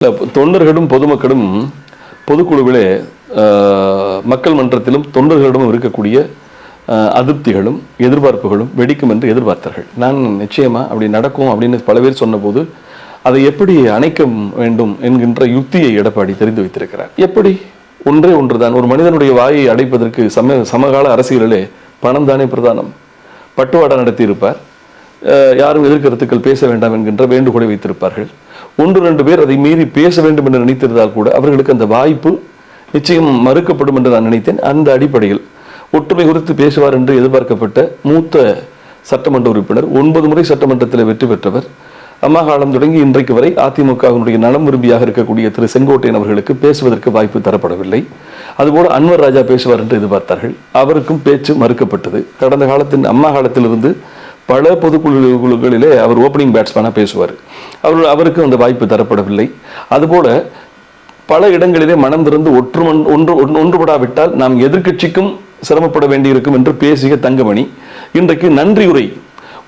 தொண்டர்களும் பொதுமக்களும் பொதுக்குழுவிலே மக்கள் மன்றத்திலும் தொண்டர்களிடமும் இருக்கக்கூடிய அதிருப்திகளும் எதிர்பார்ப்புகளும் வெடிக்கும் என்று எதிர்பார்த்தார்கள். நான் நிச்சயமா அப்படி நடக்கும் அப்படின்னு பல பேர் சொன்னபோது அதை எப்படி அணைக்க வேண்டும் என்கின்ற யுக்தியை எடப்பாடி தெரிந்து வைத்திருக்கிறார். எப்படி? ஒன்றே ஒன்றுதான். ஒரு மனிதனுடைய வாயை அடைப்பதற்கு சமகால அரசியலிலே பணம் தானே பிரதானம். பட்டுவாடா நடத்தியிருப்பார். யாரும் எதிர்கருத்துக்கள் பேச வேண்டாம் என்கின்ற வேண்டுகோளை வைத்திருப்பார்கள். ஒன்று ரெண்டு பேர் அதை மீறி பேச வேண்டும் என்று நினைத்திருந்தால் கூட அவர்களுக்கு அந்த வாய்ப்பு நிச்சயம் மறுக்கப்படும் என்று நான் நினைத்தேன். அந்த அடிப்படையில் ஒற்றுமை குறித்து பேசுவார் என்று எதிர்பார்க்கப்பட்ட மூத்த சட்டமன்ற உறுப்பினர், 9 முறை சட்டமன்றத்தில் வெற்றி பெற்றவர், அம்மா காலம் தொடங்கி இன்றைக்கு வரை அதிமுகவினுடைய நலம் விரும்பியாக இருக்கக்கூடிய திரு செங்கோட்டையன் அவர்களுக்கு பேசுவதற்கு வாய்ப்பு தரப்படவில்லை. அதுபோல அன்வர் ராஜா பேசுவார் என்று எதிர்பார்த்தார்கள். அவருக்கும் பேச்சு மறுக்கப்பட்டது. கடந்த காலத்தின் அம்மா காலத்திலிருந்து பல பொதுக்குழுகளிலே அவர் ஓப்பனிங் பேட்ஸ்மேனாக பேசுவார். அவருக்கு அந்த வாய்ப்பு தரப்படவில்லை. அதுபோல பல இடங்களிலே மனம் திறந்து ஒன்றுபடாவிட்டால் நாம் எதிர்கட்சிக்கும் சிரமப்பட வேண்டியிருக்கும் என்று பேசிய தங்கமணி இன்றைக்கு நன்றி உரை,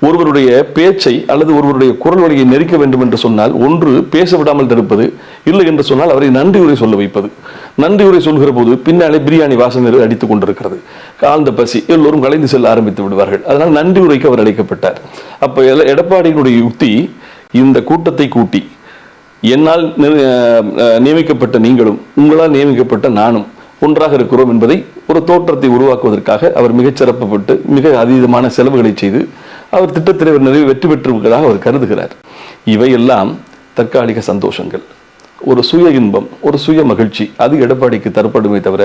ஒருவருடைய பேச்சை அல்லது ஒருவருடைய குரல் வழியை நெரிக்க வேண்டும் என்று சொன்னால் ஒன்று பேச விடாமல் தடுப்பது, இல்லை என்று சொன்னால் அவரை நன்றி உரை சொல்ல வைப்பது. நன்றி உரை சொல்கிற போது பின்னாலே பிரியாணி வாசனை அடித்துக் கொண்டிருக்கிறது. ஆழ்ந்த பசி, எல்லோரும் கலைந்து செல்ல ஆரம்பித்து விடுவார்கள். அதனால் நன்றி உரைக்கு அவர் அழைக்கப்பட்டார். அப்ப எடப்பாடியினுடைய யுக்தி, இந்த கூட்டத்தை கூட்டி என்னால் நியமிக்கப்பட்ட நீங்களும் உங்களால் நியமிக்கப்பட்ட நானும் ஒன்றாக இருக்கிறோம் என்பதை ஒரு தோற்றத்தை உருவாக்குவதற்காக அவர் மிகச் சிறப்புப்பட்டு மிக அதீதமான செலவுகளை செய்து அவர் திட்டத்தில் நிறைவு வெற்றி பெற்றிருப்பதாக அவர் கருதுகிறார். இவையெல்லாம் தற்காலிக சந்தோஷங்கள், ஒரு சுய இன்பம், ஒரு சுய மகிழ்ச்சி. அது எடப்பாடிக்கு தரப்படுமே தவிர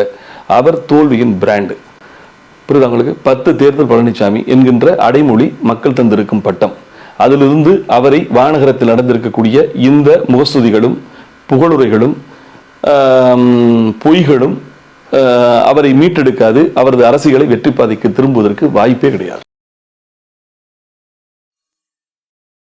அவர் தோல்வியின் பிராண்டு. புரியுதாங்களுக்கு? 10 தேர்தல் பழனிசாமி என்கின்ற அடைமொழி மக்கள் தந்திருக்கும் பட்டம். அதிலிருந்து அவரை வானகரத்தில் நடந்திருக்கக்கூடிய இந்த முகஸ்துதிகளும் புகழுரைகளும் பொய்களும் அவரை மீட்டெடுக்காது. அவரது அரசியலை வெற்றி பாதைக்கு திரும்புவதற்கு வாய்ப்பே கிடையாது.